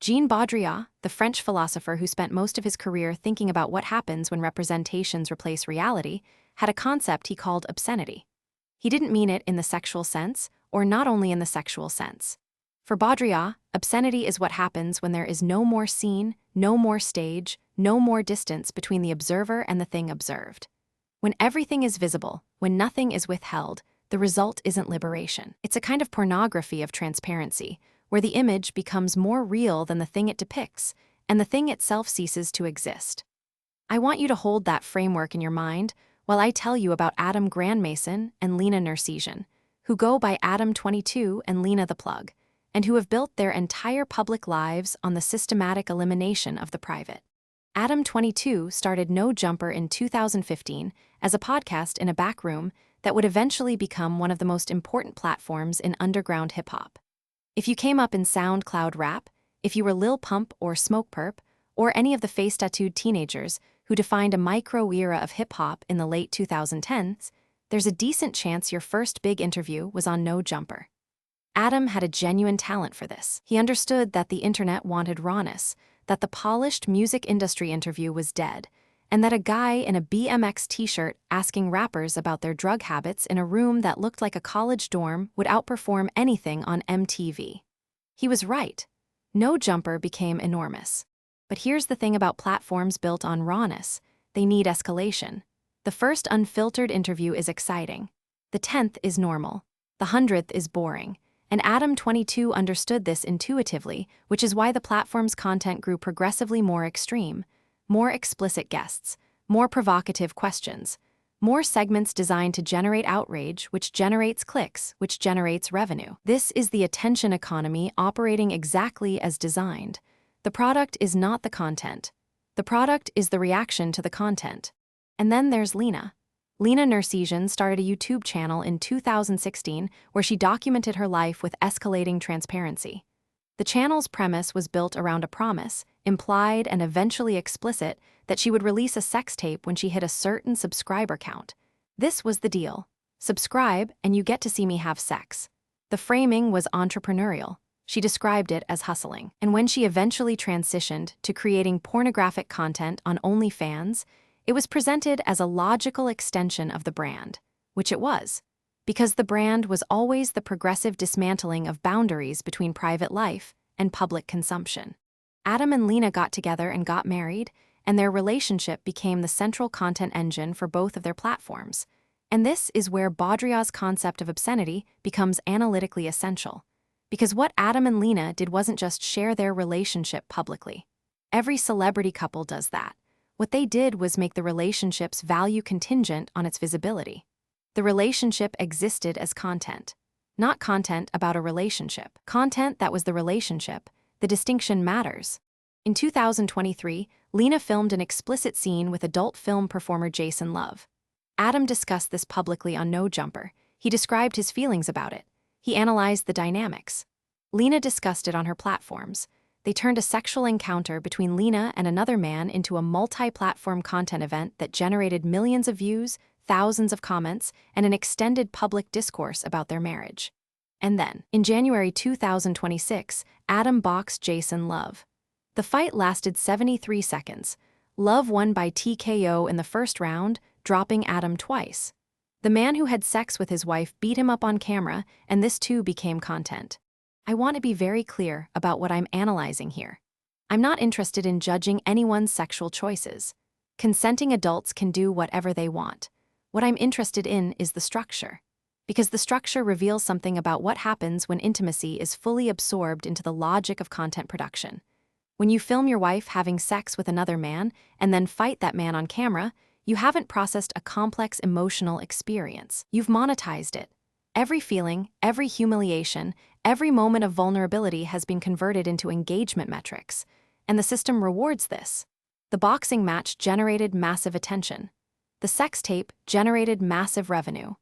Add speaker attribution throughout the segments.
Speaker 1: Jean Baudrillard, the French philosopher who spent most of his career thinking about what happens when representations replace reality, had a concept he called obscenity. He didn't mean it in the sexual sense, or not only in the sexual sense. For Baudrillard, obscenity is what happens when there is no more scene, no more stage, no more distance between the observer and the thing observed. When everything is visible, when nothing is withheld, the result isn't liberation. It's a kind of pornography of transparency, where the image becomes more real than the thing it depicts, and the thing itself ceases to exist. I want you to hold that framework in your mind while I tell you about Adam Grandmason and Lena Nersijan, who go by Adam22 and Lena the Plug, and who have built their entire public lives on the systematic elimination of the private. Adam22 started No Jumper in 2015 as a podcast in a back room that would eventually become one of the most important platforms in underground hip-hop. If you came up in SoundCloud rap, if you were Lil Pump or Smoke Perp, or any of the face-tattooed teenagers who defined a micro-era of hip-hop in the late 2010s, there's a decent chance your first big interview was on No Jumper. Adam had a genuine talent for this. He understood that the internet wanted rawness, that the polished music industry interview was dead, and that a guy in a BMX t-shirt asking rappers about their drug habits in a room that looked like a college dorm would outperform anything on MTV. He was right. No Jumper became enormous. But here's the thing about platforms built on rawness: they need escalation. The first unfiltered interview is exciting. The 10th is normal. The 100th is boring. And Adam22 understood this intuitively, which is why the platform's content grew progressively more extreme. More explicit guests, more provocative questions, more segments designed to generate outrage, which generates clicks, which generates revenue. This is the attention economy operating exactly as designed. The product is not the content. The product is the reaction to the content. And then there's Lena. Lena Nersijan started a YouTube channel in 2016 where she documented her life with escalating transparency. The channel's premise was built around a promise, implied and eventually explicit, that she would release a sex tape when she hit a certain subscriber count. This was the deal. Subscribe and you get to see me have sex. The framing was entrepreneurial. She described it as hustling. And when she eventually transitioned to creating pornographic content on OnlyFans, it was presented as a logical extension of the brand, which it was, because the brand was always the progressive dismantling of boundaries between private life and public consumption. Adam and Lena got together and got married, and their relationship became the central content engine for both of their platforms. And this is where Baudrillard's concept of obscenity becomes analytically essential. Because what Adam and Lena did wasn't just share their relationship publicly. Every celebrity couple does that. What they did was make the relationship's value contingent on its visibility. The relationship existed as content, not content about a relationship. Content that was the relationship. The distinction matters. In 2023, Lena filmed an explicit scene with adult film performer Jason Love. Adam discussed this publicly on No Jumper. He described his feelings about it. He analyzed the dynamics. Lena discussed it on her platforms. They turned a sexual encounter between Lena and another man into a multi-platform content event that generated millions of views, thousands of comments, and an extended public discourse about their marriage. And then, in January 2026, Adam boxed Jason Love. The fight lasted 73 seconds. Love won by TKO in the first round, dropping Adam twice. The man who had sex with his wife beat him up on camera, and this too became content. I want to be very clear about what I'm analyzing here. I'm not interested in judging anyone's sexual choices. Consenting adults can do whatever they want. What I'm interested in is the structure. Because the structure reveals something about what happens when intimacy is fully absorbed into the logic of content production. When you film your wife having sex with another man and then fight that man on camera, you haven't processed a complex emotional experience. You've monetized it. Every feeling, every humiliation, every moment of vulnerability has been converted into engagement metrics, and the system rewards this. The boxing match generated massive attention. The sex tape generated massive revenue.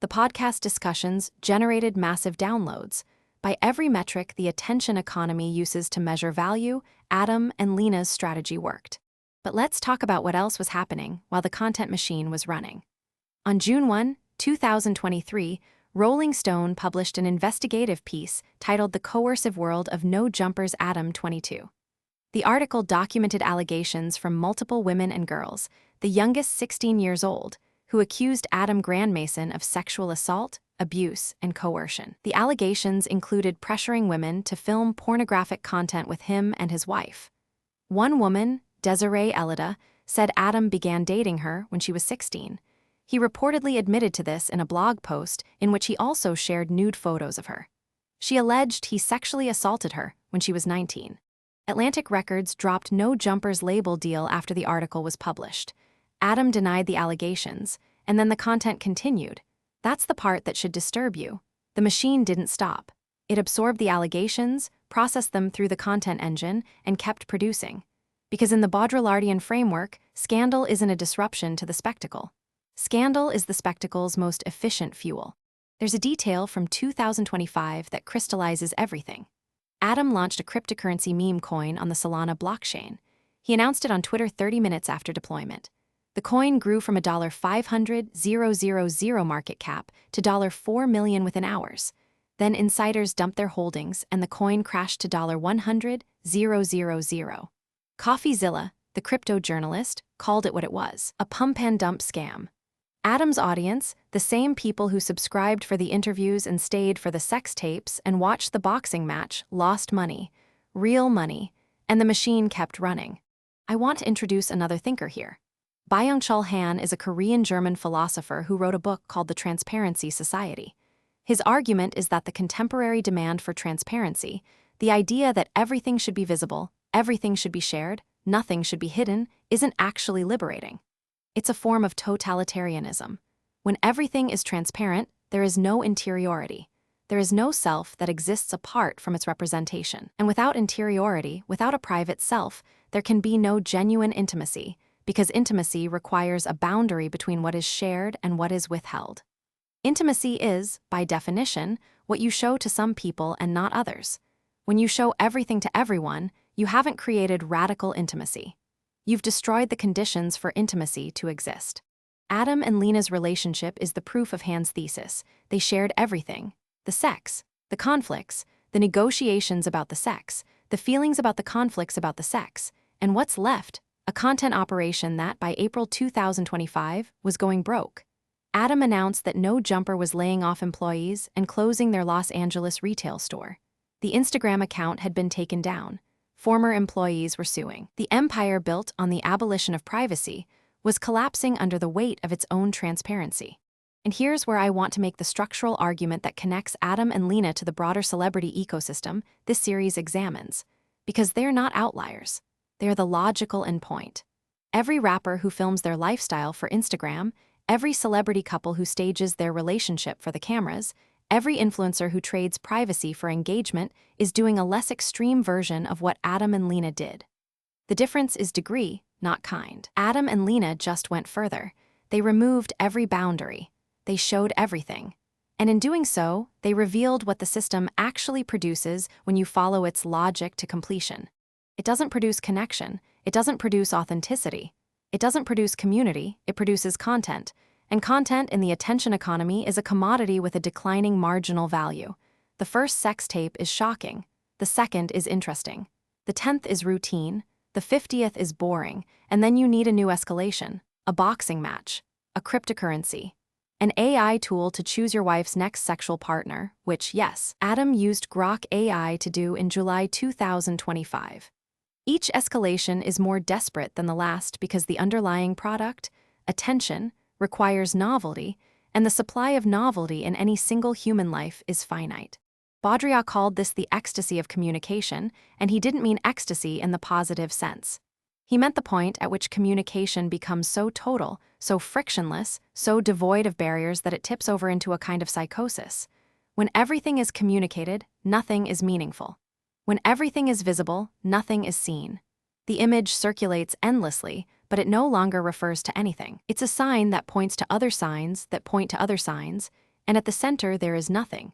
Speaker 1: The podcast discussions generated massive downloads. By every metric the attention economy uses to measure value, Adam and Lena's strategy worked. But let's talk about what else was happening while the content machine was running. On June 1, 2023, Rolling Stone published an investigative piece titled The Coercive World of No Jumpers Adam22. The article documented allegations from multiple women and girls, the youngest 16 years old, who accused Adam Grandmason of sexual assault, abuse, and coercion. The allegations included pressuring women to film pornographic content with him and his wife. One woman, Desiree Elida, said Adam began dating her when she was 16. He reportedly admitted to this in a blog post in which he also shared nude photos of her. She alleged he sexually assaulted her when she was 19. Atlantic Records dropped No Jumpers label deal after the article was published. Adam denied the allegations, and then the content continued. That's the part that should disturb you. The machine didn't stop. It absorbed the allegations, processed them through the content engine, and kept producing. Because in the Baudrillardian framework, scandal isn't a disruption to the spectacle. Scandal is the spectacle's most efficient fuel. There's a detail from 2025 that crystallizes everything. Adam launched a cryptocurrency meme coin on the Solana blockchain. He announced it on Twitter 30 minutes after deployment. The coin grew from a $500,000 market cap to $4 million within hours. Then insiders dumped their holdings and the coin crashed to $100,000. CoffeeZilla, the crypto journalist, called it what it was, a pump and dump scam. Adam's audience, the same people who subscribed for the interviews and stayed for the sex tapes and watched the boxing match, lost money, real money, and the machine kept running. I want to introduce another thinker here. Byung-Chul Han is a Korean-German philosopher who wrote a book called The Transparency Society. His argument is that the contemporary demand for transparency, the idea that everything should be visible, everything should be shared, nothing should be hidden, isn't actually liberating. It's a form of totalitarianism. When everything is transparent, there is no interiority. There is no self that exists apart from its representation. And without interiority, without a private self, there can be no genuine intimacy, because intimacy requires a boundary between what is shared and what is withheld. Intimacy is, by definition, what you show to some people and not others. When you show everything to everyone, you haven't created radical intimacy. You've destroyed the conditions for intimacy to exist. Adam and Lena's relationship is the proof of Han's thesis. They shared everything: the sex, the conflicts, the negotiations about the sex, the feelings about the conflicts about the sex, and what's left? A content operation that, by April 2025, was going broke. Adam announced that No Jumper was laying off employees and closing their Los Angeles retail store. The Instagram account had been taken down. Former employees were suing. The empire built on the abolition of privacy was collapsing under the weight of its own transparency. And here's where I want to make the structural argument that connects Adam and Lena to the broader celebrity ecosystem this series examines. Because they're not outliers. They're the logical endpoint. Every rapper who films their lifestyle for Instagram, every celebrity couple who stages their relationship for the cameras, every influencer who trades privacy for engagement is doing a less extreme version of what Adam and Lena did. The difference is degree, not kind. Adam and Lena just went further. They removed every boundary. They showed everything. And in doing so, they revealed what the system actually produces when you follow its logic to completion. It doesn't produce connection. It doesn't produce authenticity. It doesn't produce community. It produces content. And content in the attention economy is a commodity with a declining marginal value. The first sex tape is shocking. The second is interesting. The 10th is routine. The 50th is boring. And then you need a new escalation, a boxing match, a cryptocurrency, an AI tool to choose your wife's next sexual partner, which, yes, Adam used Grok AI to do in July 2025. Each escalation is more desperate than the last because the underlying product, attention, requires novelty, and the supply of novelty in any single human life is finite. Baudrillard called this the ecstasy of communication, and he didn't mean ecstasy in the positive sense. He meant the point at which communication becomes so total, so frictionless, so devoid of barriers that it tips over into a kind of psychosis. When everything is communicated, nothing is meaningful. When everything is visible, nothing is seen. The image circulates endlessly, but it no longer refers to anything. It's a sign that points to other signs that point to other signs, and at the center there is nothing.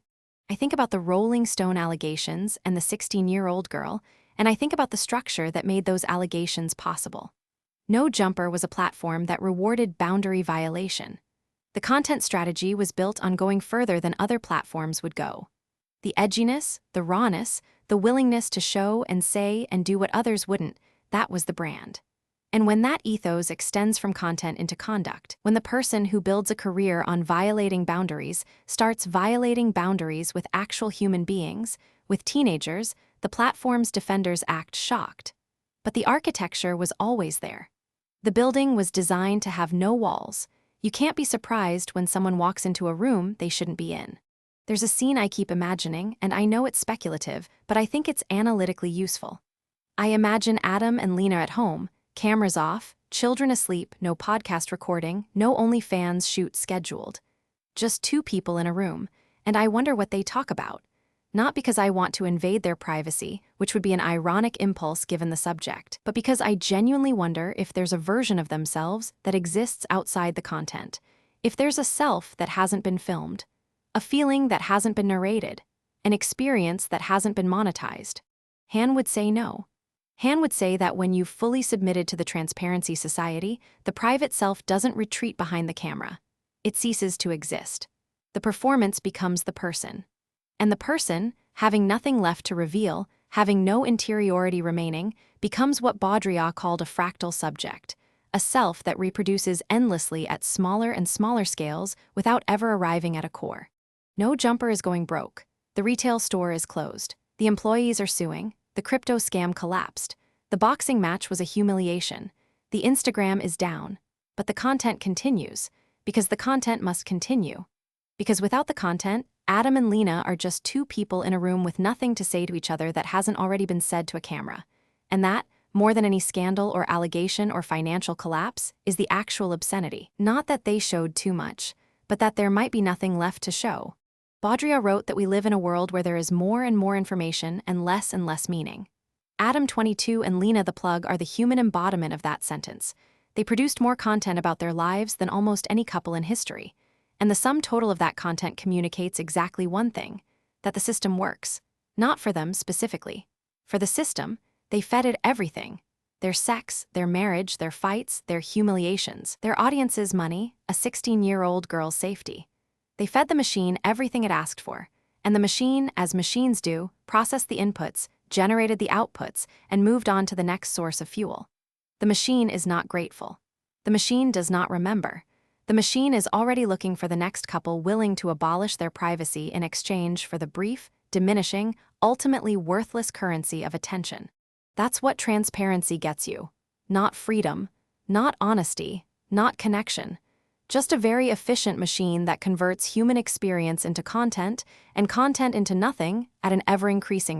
Speaker 1: I think about the Rolling Stone allegations and the 16-year-old girl, and I think about the structure that made those allegations possible. No Jumper was a platform that rewarded boundary violation. The content strategy was built on going further than other platforms would go. The edginess, the rawness, the willingness to show and say and do what others wouldn't, that was the brand. And when that ethos extends from content into conduct, when the person who builds a career on violating boundaries starts violating boundaries with actual human beings, with teenagers, the platform's defenders act shocked. But the architecture was always there. The building was designed to have no walls. You can't be surprised when someone walks into a room they shouldn't be in. There's a scene I keep imagining, and I know it's speculative, but I think it's analytically useful. I imagine Adam and Lena at home, cameras off, children asleep, no podcast recording, no OnlyFans shoot scheduled. Just two people in a room, and I wonder what they talk about. Not because I want to invade their privacy, which would be an ironic impulse given the subject, but because I genuinely wonder if there's a version of themselves that exists outside the content. If there's a self that hasn't been filmed, a feeling that hasn't been narrated, an experience that hasn't been monetized. Han would say no. Han would say that when you've fully submitted to the transparency society, the private self doesn't retreat behind the camera. It ceases to exist. The performance becomes the person. And the person, having nothing left to reveal, having no interiority remaining, becomes what Baudrillard called a fractal subject, a self that reproduces endlessly at smaller and smaller scales without ever arriving at a core. No jumper is going broke. The retail store is closed. The employees are suing. The crypto scam collapsed. The boxing match was a humiliation. The Instagram is down. But the content continues, because the content must continue. Because without the content, Adam and Lena are just two people in a room with nothing to say to each other that hasn't already been said to a camera. And that, more than any scandal or allegation or financial collapse, is the actual obscenity. Not that they showed too much, but that there might be nothing left to show. Baudrillard wrote that we live in a world where there is more and more information and less meaning. Adam22 and Lena the Plug are the human embodiment of that sentence. They produced more content about their lives than almost any couple in history. And the sum total of that content communicates exactly one thing, that the system works. Not for them specifically. For the system, they fed it everything. Their sex, their marriage, their fights, their humiliations, their audience's money, a 16-year-old girl's safety. They fed the machine everything it asked for, and the machine, as machines do, processed the inputs, generated the outputs, and moved on to the next source of fuel. The machine is not grateful. The machine does not remember. The machine is already looking for the next couple willing to abolish their privacy in exchange for the brief, diminishing, ultimately worthless currency of attention. That's what transparency gets you. Not freedom, not honesty, not connection. Just a very efficient machine that converts human experience into content and content into nothing at an ever-increasing rate.